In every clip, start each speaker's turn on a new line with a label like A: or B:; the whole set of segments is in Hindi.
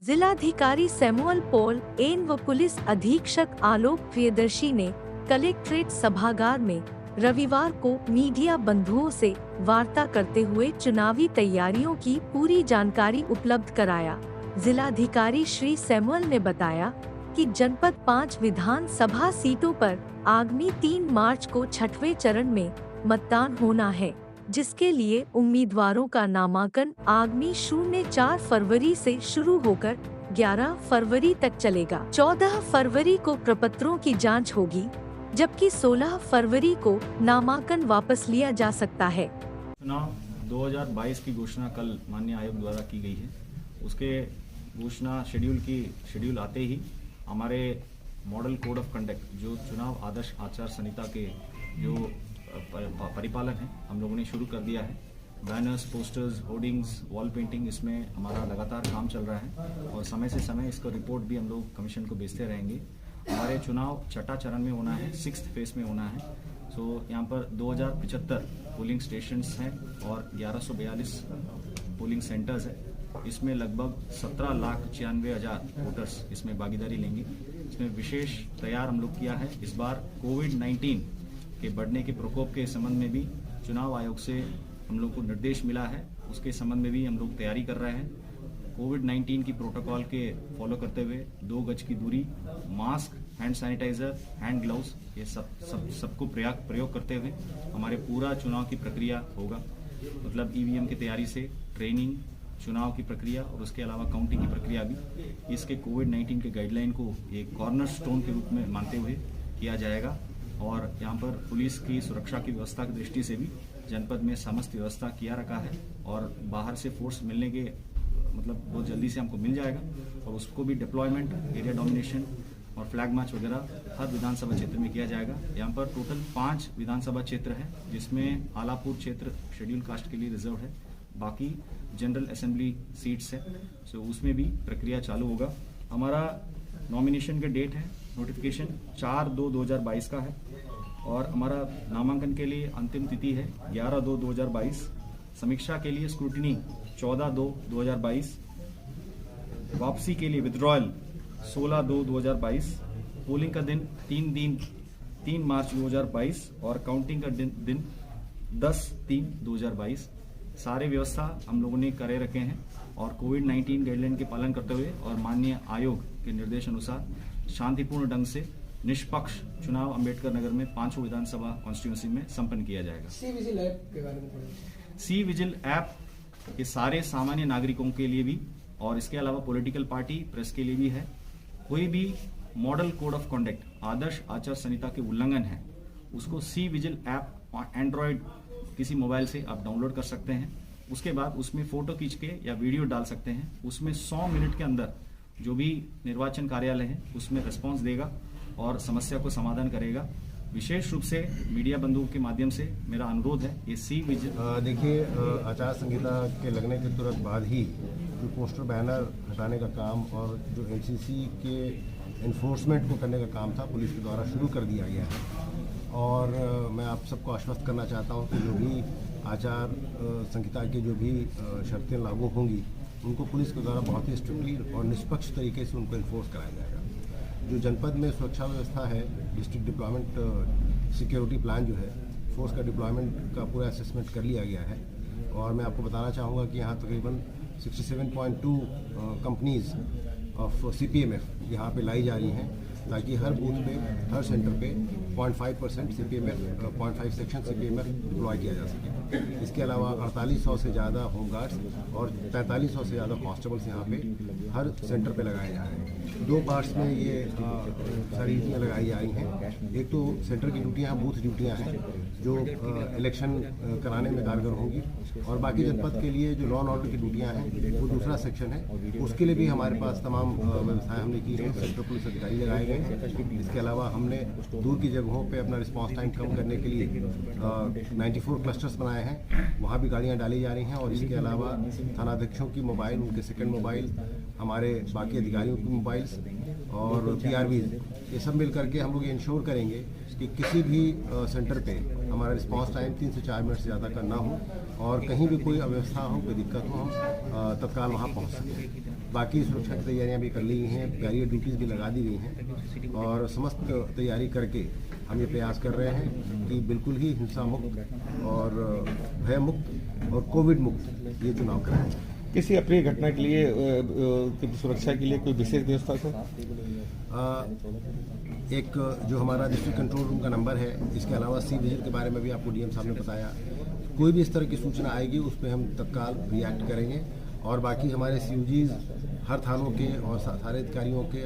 A: जिलाधिकारी सैमुअल पॉल एन व पुलिस अधीक्षक आलोक प्रियदर्शी ने कलेक्ट्रेट सभागार में रविवार को मीडिया बंधुओं से वार्ता करते हुए चुनावी तैयारियों की पूरी जानकारी उपलब्ध कराया। जिलाधिकारी श्री सैमुअल ने बताया कि जनपद 5 विधानसभा सीटों पर आगामी 3 मार्च को छठवें चरण में मतदान होना है, जिसके लिए उम्मीदवारों का नामांकन आगामी 04 फरवरी से शुरू होकर 11 फरवरी तक चलेगा। 14 फरवरी को प्रपत्रों की जांच होगी, जबकि 16 फरवरी को नामांकन वापस लिया जा सकता है।
B: चुनाव 2022 की घोषणा कल माननीय आयोग द्वारा की गई है। उसके घोषणा शेड्यूल आते ही हमारे मॉडल कोड ऑफ कंडक्ट जो चुनाव आदर्श आचार संहिता के जो परिपालन है हम लोगों ने शुरू कर दिया है। Banners, posters, hoardings, wall painting, इसमें हमारा लगातार काम चल रहा है और समय से समय इसका रिपोर्ट भी हम लोग कमीशन को भेजते रहेंगे। हमारे चुनाव छठा चरण में होना है, 6th फेज में होना है। यहाँ पर 2075 पोलिंग स्टेशंस हैं और 1142 पोलिंग सेंटर्स है। इसमें लगभग 17,96,000 वोटर्स इसमें भागीदारी लेंगे। इसमें विशेष तैयार हम लोग किया है। इस बार कोविड-19 के बढ़ने के प्रकोप के संबंध में भी चुनाव आयोग से हम लोग को निर्देश मिला है, उसके संबंध में भी हम लोग तैयारी कर रहे हैं। कोविड-19 की प्रोटोकॉल के फॉलो करते हुए 2 गज की दूरी, mask, hand sanitiser, hand gloves, ये सबको प्रयोग करते हुए हमारे पूरा चुनाव की प्रक्रिया होगा। मतलब ईवीएम की तैयारी से ट्रेनिंग, चुनाव की प्रक्रिया और उसके अलावा काउंटिंग की प्रक्रिया भी इसके कोविड-19 के गाइडलाइन को एक कॉर्नर स्टोन के रूप में मानते हुए किया जाएगा। और यहाँ पर पुलिस की सुरक्षा की व्यवस्था की दृष्टि से भी जनपद में समस्त व्यवस्था किया रखा है और बाहर से फोर्स मिलने के मतलब बहुत जल्दी से हमको मिल जाएगा और उसको भी डिप्लॉयमेंट, एरिया डोमिनेशन और फ्लैग मार्च वगैरह हर विधानसभा क्षेत्र में किया जाएगा। यहाँ पर टोटल 5 विधानसभा क्षेत्र है, जिसमें आलापुर क्षेत्र शेड्यूल कास्ट के लिए रिजर्व है, बाकी जनरल असेंबली सीट्स है। उसमें भी प्रक्रिया चालू होगा। हमारा नॉमिनेशन का डेट है, नोटिफिकेशन 4/2/2022 का है और हमारा नामांकन के लिए अंतिम तिथि है 11/2/2022। समीक्षा के लिए स्क्रूटिनी 14/2/2022। वापसी के लिए विड्रॉयल 16/2/2022। पोलिंग का दिन 3 मार्च 2022 और काउंटिंग का दिन 10/3/2022। सारे व्यवस्था हम लोगों ने करे रखे हैं और कोविड-19 गाइडलाइन के पालन करते हुए और माननीय आयोग के निर्देश अनुसार शांतिपूर्ण ढंग से निष्पक्ष चुनाव अंबेडकर नगर में 5 विधानसभा कॉन्स्टिट्यूंसी में संपन्न किया जाएगा।
C: सी विजिल ऐप के बारे में
B: सी विजिल ऐप ये सारे सामान्य नागरिकों के लिए भी और इसके अलावा पॉलिटिकल पार्टी, प्रेस के लिए भी है। कोई भी मॉडल कोड ऑफ कंडक्ट आदर्श आचार संहिता के उल्लंघन है, उसको सी विजिल ऐप एंड्रॉयड किसी मोबाइल से आप डाउनलोड कर सकते हैं। उसके बाद उसमें फोटो खींच के या वीडियो डाल सकते हैं। उसमें 100 मिनट के अंदर जो भी निर्वाचन कार्यालय है उसमें रिस्पांस देगा और समस्या को समाधान करेगा। विशेष रूप से मीडिया बंधुओं के माध्यम से मेरा अनुरोध है, ये सी विजिल
D: देखिए, आचार संहिता के लगने के तुरंत बाद ही जो पोस्टर बैनर हटाने का काम और जो एनसीसी के इन्फोर्समेंट को करने का काम था पुलिस के द्वारा शुरू कर दिया गया है। और मैं आप सबको आश्वस्त करना चाहता हूं कि जो भी आचार संहिता की जो भी शर्तें लागू होंगी उनको पुलिस के द्वारा बहुत ही स्ट्रिक्टली और निष्पक्ष तरीके से उनको इन्फोर्स कराया जाएगा। जो जनपद में सुरक्षा व्यवस्था है, डिस्ट्रिक्ट डिप्लॉयमेंट सिक्योरिटी प्लान जो है, फोर्स का डिप्लॉयमेंट का पूरा असेसमेंट कर लिया गया है। और मैं आपको बताना चाहूँगा कि यहाँ तकरीबन 67.2 कंपनीज ऑफ CPMF यहाँ पे लाई जा रही हैं, ताकि हर बूथ पे, हर सेंटर पे 0.5% CPMF, 0.5 सेक्शन CPMF डिप्लॉय किया जा सके। इसके अलावा 4800 से ज़्यादा होमगार्ड्स और 4300 से ज़्यादा कॉन्स्टेबल्स यहाँ पे हर सेंटर पे लगाए जा रहे हैं। 2 पार्ट्स में ये सारी ड्यूटियाँ लगाई जा रही हैं। एक तो सेंटर की ड्यूटियाँ, बूथ ड्यूटियाँ हैं जो इलेक्शन कराने में कारगर होंगी, और बाकी जनपद के लिए जो लॉ एंड ऑर्डर की ड्यूटियाँ हैं वो दूसरा सेक्शन है। उसके लिए भी हमारे पास तमाम व्यवस्थाएं हमने की हैं। सेक्टर पुलिस अधिकारी लगाए गए हैं। इसके अलावा हमने दूर की जगहों पे अपना रिस्पांस टाइम कम करने के लिए 94 क्लस्टर्स बनाए हैं, वहाँ भी गाड़ियाँ डाली जा रही हैं। और इसके अलावा थानाध्यक्षों की मोबाइल, उनके सेकंड मोबाइल, हमारे बाकी अधिकारियों की मोबाइल्स और PRVs, ये सब मिल करके हम लोग ये इंश्योर करेंगे कि किसी भी सेंटर पे हमारा रिस्पांस टाइम 3 से 4 मिनट से ज़्यादा का ना हो और कहीं भी कोई अव्यवस्था हो, कोई दिक्कत हो, हम तत्काल वहाँ पहुँच सकें। बाकी सुरक्षा की तैयारियां भी कर ली गई हैं, बैरियर ड्यूटीज़ भी लगा दी गई हैं और समस्त तैयारी करके हम ये प्रयास कर रहे हैं कि बिल्कुल ही हिंसा मुक्त और भय मुक्त और कोविड मुक्त ये चुनाव कराएं।
E: किसी अप्रिय घटना के लिए सुरक्षा के लिए कोई विशेष व्यवस्था सर?
D: एक जो हमारा डिस्ट्रिक्ट कंट्रोल रूम का नंबर है, इसके अलावा सी विजिल के बारे में भी आपको डीएम साहब ने बताया। कोई भी इस तरह की सूचना आएगी उस पर हम तत्काल रिएक्ट करेंगे और बाकी हमारे सीयूजीज हर थानों के और सारे अधिकारियों के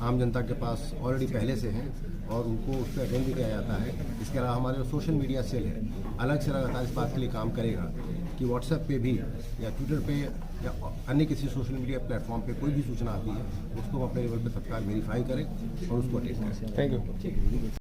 D: आम जनता के पास ऑलरेडी पहले से हैं और उनको उस पर अटेंड भी किया जाता है। इसके अलावा हमारे जो सोशल मीडिया सेल है अलग से लगातार इस बात के लिए काम करेगा कि व्हाट्सएप पे भी या ट्विटर पे या अन्य किसी सोशल मीडिया प्लेटफॉर्म पे कोई भी सूचना आती है उसको हम अपने लेवल पे तत्काल वेरीफाई करें और उसको अटेंड करें।
E: Thank you.